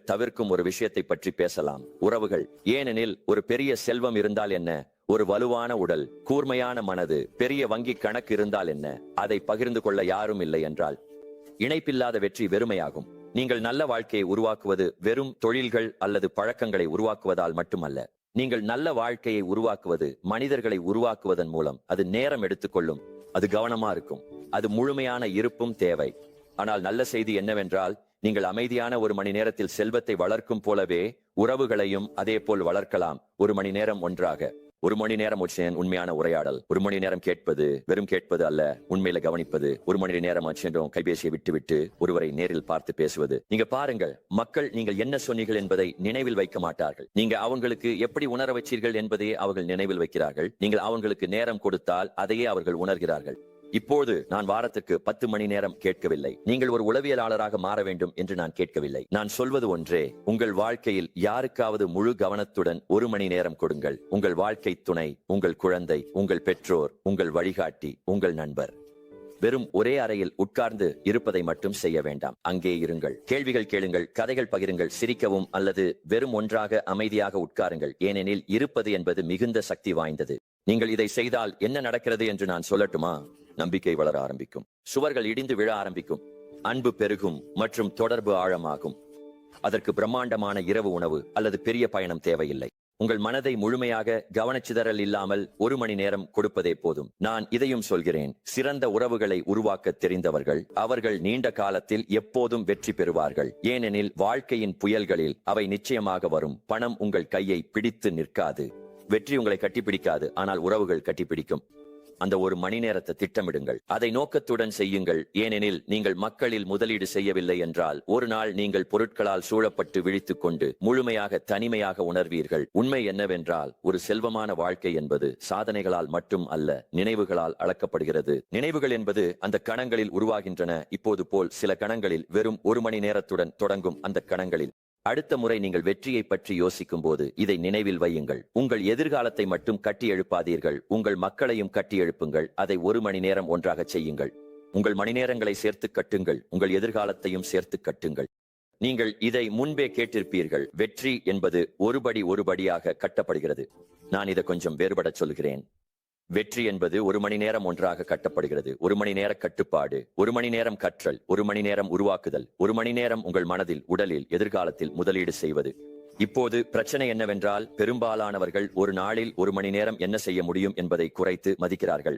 தவிர்க்கும் ஒரு விஷயத்தை பற்றி பேசலாம். உறவுகள். ஏனெனில் ஒரு பெரிய செல்வம் இருந்தால் என்ன, ஒரு வலுவான உடல், கூர்மையான மனது, பெரிய வங்கி கணக்கு இருந்தால் என்ன, அதை பகிர்ந்து கொள்ள யாரும் இல்லை என்றால் இணைப்பில்லாத வெற்றி வெறுமையாகும். நீங்கள் நல்ல வாழ்க்கையை உருவாக்குவது வெறும் தொழில்கள் அல்லது பழக்கங்களை உருவாக்குவதால் மட்டுமல்ல. நீங்கள் நல்ல வாழ்க்கையை உருவாக்குவது மனிதர்களை உருவாக்குவதன் மூலம். அது நேரம் எடுத்துக்கொள்ளும், அது கவனமா இருக்கும், அது முழுமையான இருப்பும் தேவை. ஆனால் நல்ல செய்தி என்னவென்றால், நீங்கள் அமைதியான ஒரு மணி நேரத்தில் செல்வத்தை வளர்க்கும் போலவே உறவுகளையும் அதே போல் வளர்க்கலாம். ஒரு மணி நேரம் ஒன்றாக. ஒரு மணி நேரம் உண்மையான உரையாடல். ஒரு மணி நேரம் கேட்பது, வெறும் கேட்பது அல்ல, உண்மையில கவனிப்பது. ஒரு மணி நேரம் கைபேசியை விட்டுவிட்டு ஒருவரை நேரில் பார்த்து பேசுவது. நீங்க பாருங்கள், மக்கள் நீங்கள் என்ன சொன்னீர்கள் என்பதை நினைவில் வைக்க மாட்டார்கள். நீங்க அவங்களுக்கு எப்படி உணர வச்சீர்கள் என்பதையே அவர்கள் நினைவில் வைக்கிறார்கள். நீங்கள் அவங்களுக்கு நேரம் கொடுத்தால் அதையே அவர்கள் உணர்கிறார்கள். இப்போது நான் வாரத்துக்கு 10 மணி நேரம் கேட்கவில்லை. நீங்கள் ஒரு உளவியலாளராக மாற வேண்டும் என்று நான் கேட்கவில்லை. நான் சொல்வது ஒன்றே, உங்கள் வாழ்க்கையில் யாருக்காவது முழு கவனத்துடன் 1 மணி நேரம் கொடுங்கள். உங்கள் வாழ்க்கை துணை, உங்கள் குழந்தை, உங்கள் பெற்றோர், உங்கள் வழிகாட்டி, உங்கள் நண்பர். வெறும் ஒரே அறையில் உட்கார்ந்து இருப்பதை மட்டும் செய்ய வேண்டாம். அங்கே இருங்கள், கேள்விகள் கேளுங்கள், கதைகள் பகிருங்கள், சிரிக்கவும் அல்லது வெறும் ஒன்றாக அமைதியாக உட்காருங்கள். ஏனெனில் இருப்பது என்பது மிகுந்த சக்தி வாய்ந்தது. நீங்கள் இதை செய்தால் என்ன நடக்கிறது என்று நான் சொல்லட்டுமா? நம்பிக்கை வளர ஆரம்பிக்கும், சுவர்கள் இடிந்து விழ ஆரம்பிக்கும், அன்பு பெருகும் மற்றும் தொடர்பு ஆழமாகும். அதற்கு பிரம்மாண்டமான இரவு உணவு அல்லது பெரிய பயணம் தேவையில்லை. உங்கள் மனதை முழுமையாக கவனச்சிதறல் இல்லாமல் 1 மணி நேரம் கொடுப்பதே போதும். நான் இதையும் சொல்கிறேன், சிறந்த உறவுகளை உருவாக்க தெரிந்தவர்கள் அவர்கள் நீண்ட காலத்தில் எப்போதும் வெற்றி பெறுவார்கள். ஏனெனில் வாழ்க்கையின் புயல்களில் அவை நிச்சயமாக வரும். பணம் உங்கள் கையை பிடித்து நிற்காது, வெற்றி உங்களை கட்டிப்பிடிக்காது, ஆனால் உறவுகள் கட்டிப்பிடிக்கும். அந்த 1 மணி நேரத்தை திட்டமிடுங்கள், அதை நோக்கத்துடன் செய்யுங்கள். ஏனெனில் நீங்கள் மக்களில் முதலீடு செய்யவில்லை என்றால் ஒரு நாள் நீங்கள் பொருட்களால் சூழப்பட்டு விழித்துக் கொண்டு முழுமையாக தனிமையாக உணர்வீர்கள். உண்மை என்னவென்றால், ஒரு செல்வமான வாழ்க்கை என்பது சாதனைகளால் மட்டும் அல்ல, நினைவுகளால் அளக்கப்படுகிறது. நினைவுகள் என்பது அந்த கணங்களில் உருவாகின்றன. இப்போது போல் சில கணங்களில் வெறும் 1 மணி நேரத்துடன் தொடங்கும் அந்த கணங்களில். அடுத்த முறை நீங்கள் வெற்றியை பற்றி யோசிக்கும் போது இதை நினைவில் வையுங்கள். உங்கள் எதிர்காலத்தை மட்டும் கட்டி எழுப்பாதீர்கள், உங்கள் மக்களையும் கட்டி எழுப்புங்கள். அதை 1 மணி நேரம் ஒன்றாக செய்யுங்கள். உங்கள் மணி நேரங்களை சேர்த்து கட்டுங்கள், உங்கள் எதிர்காலத்தையும் சேர்த்து கட்டுங்கள். நீங்கள் இதை முன்பே கேட்டிருப்பீர்கள், வெற்றி என்பது ஒரு படியாக கட்டப்படுகிறது. நான் இதை கொஞ்சம் வேறுபட சொல்கிறேன். வெற்றி என்பது 1 மணி நேரம் ஒன்றாக கட்டப்படுகிறது. 1 மணி நேர கட்டுப்பாடு, 1 மணி நேரம் கற்றல், 1 மணி நேரம் உருவாக்குதல், 1 மணி நேரம் உங்கள் மனதில், உடலில், எதிர்காலத்தில் முதலீடு செய்வது. இப்போது பிரச்சனை என்னவென்றால், பெரும்பாலானவர்கள் ஒரு நாளில் 1 மணி நேரம் என்ன செய்ய முடியும் என்பதை குறைத்து மதிக்கிறார்கள்.